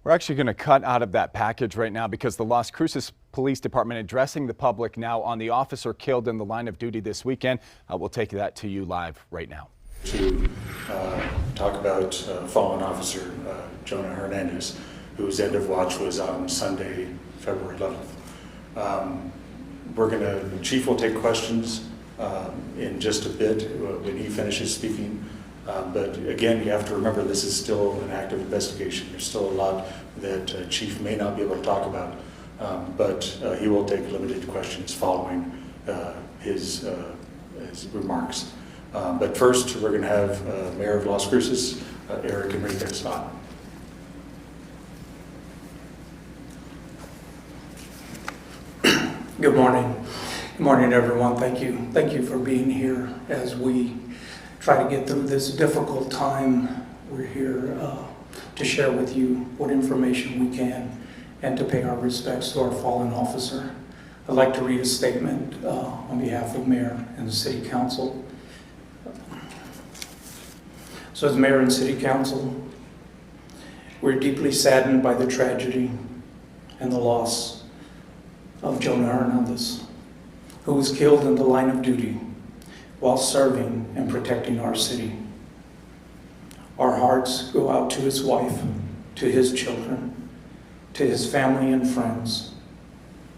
We're actually going to cut out of that package right now because the Las Cruces Police Department addressing the public now on the officer killed in the line of duty this weekend. We'll take that to you live right now. To talk about fallen officer Jonah Hernandez, whose end of watch was on Sunday, February 11th. The Chief will take questions in just a bit when he finishes speaking. But again, you have to remember this is still an active investigation. There's still a lot that Chief may not be able to talk about, but he will take limited questions following his remarks. But first, we're going to have Mayor of Las Cruces, Eric Enriquez, on. Good morning. Good morning, everyone. Thank you. Thank you for being here as we try to get through this difficult time. We're here to share with you what information we can and to pay our respects to our fallen officer. I'd like to read a statement on behalf of Mayor and the City Council. So as Mayor and City Council, we're deeply saddened by the tragedy and the loss of Jonah Hernandez, who was killed in the line of duty while serving and protecting our city. Our hearts go out to his wife, to his children, to his family and friends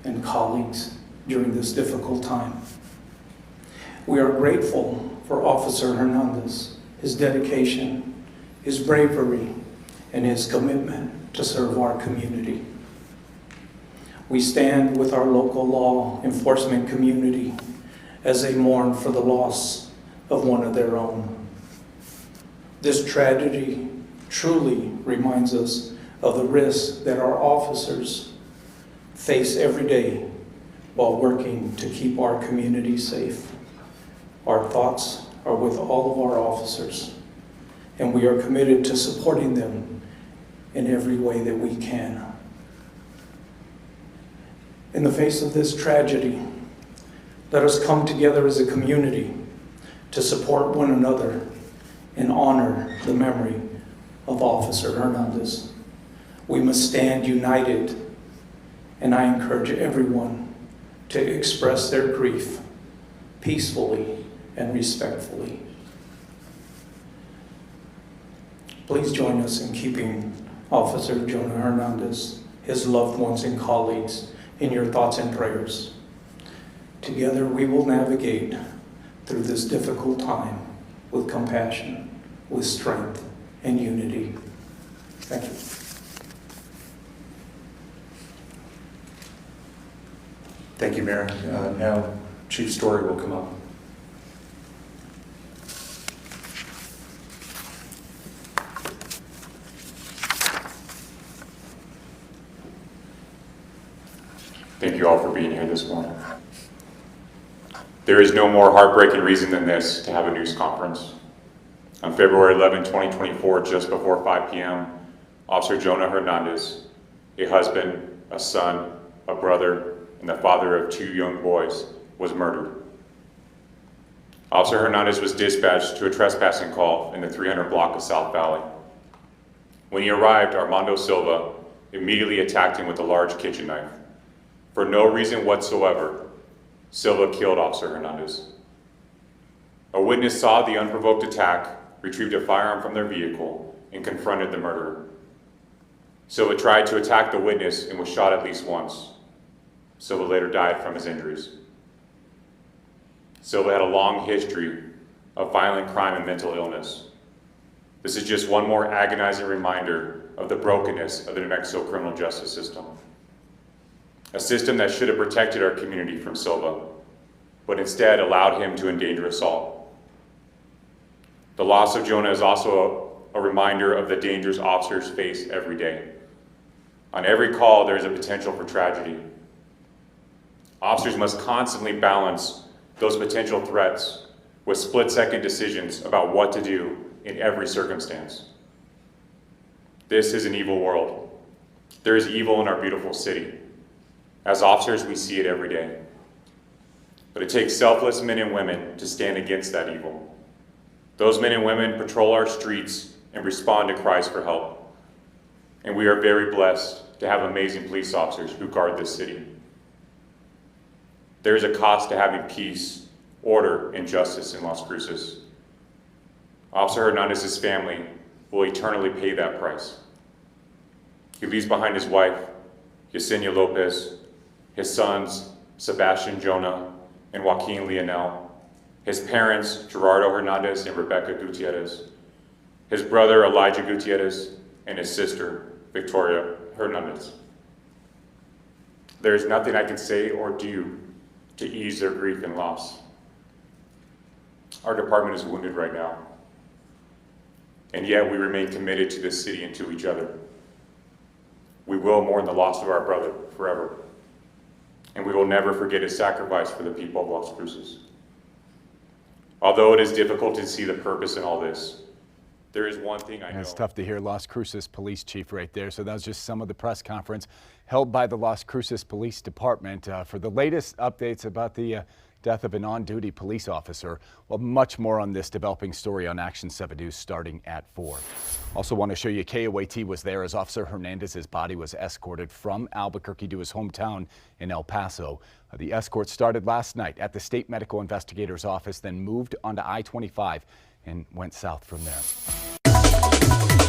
and colleagues during this difficult time. We are grateful for Officer Hernandez, his dedication, his bravery, and his commitment to serve our community. We stand with our local law enforcement community as they mourn for the loss of one of their own. This tragedy truly reminds us of the risks that our officers face every day while working to keep our community safe. Our thoughts are with all of our officers, and we are committed to supporting them in every way that we can. In the face of this tragedy, let us come together as a community to support one another and honor the memory of Officer Hernandez. We must stand united, and I encourage everyone to express their grief peacefully and respectfully. Please join us in keeping Officer Jonah Hernandez, his loved ones and colleagues, in your thoughts and prayers. Together we will navigate through this difficult time with compassion, with strength and unity. Thank you. Thank you, Mayor. Now, Chief Story will come up. Thank you all for being here this morning. There is no more heartbreaking reason than this to have a news conference. On February 11, 2024, just before 5 p.m., Officer Jonah Hernandez, a husband, a son, a brother, and the father of 2 young boys, was murdered. Officer Hernandez was dispatched to a trespassing call in the 300 block of South Valley. When he arrived, Armando Silva immediately attacked him with a large kitchen knife. For no reason whatsoever, Silva killed Officer Hernandez. A witness saw the unprovoked attack, retrieved a firearm from their vehicle, and confronted the murderer. Silva tried to attack the witness and was shot at least once. Silva later died from his injuries. Silva had a long history of violent crime and mental illness. This is just one more agonizing reminder of the brokenness of the New Mexico criminal justice system. A system that should have protected our community from Silva, but instead allowed him to endanger us all. The loss of Jonah is also a reminder of the dangers officers face every day. On every call, there is a potential for tragedy. Officers must constantly balance those potential threats with split-second decisions about what to do in every circumstance. This is an evil world. There is evil in our beautiful city. As officers, we see it every day. But it takes selfless men and women to stand against that evil. Those men and women patrol our streets and respond to cries for help. and we are very blessed to have amazing police officers who guard this city. There is a cost to having peace, order, and justice in Las Cruces. Officer Hernandez's family will eternally pay that price. He leaves behind his wife, Yesenia Lopez, his sons, Sebastian Jonah and Joaquin Leonel, his parents, Gerardo Hernandez and Rebecca Gutierrez, his brother, Elijah Gutierrez, and his sister, Victoria Hernandez. There is nothing I can say or do to ease their grief and loss. Our department is wounded right now, and yet we remain committed to this city and to each other. We will mourn the loss of our brother forever, and we will never forget his sacrifice for the people of Las Cruces. Although it is difficult to see the purpose in all this, there is one thing I know. It's tough to hear Las Cruces Police Chief right there. So that was just some of the press conference held by the Las Cruces Police Department. For the latest updates about the death of an on-duty police officer, well, much more on this developing story on Action 7 News starting at 4. Also want to show you KOAT was there as Officer Hernandez's body was escorted from Albuquerque to his hometown in El Paso. The escort started last night at the State Medical Investigator's office, then moved onto I-25 and went south from there.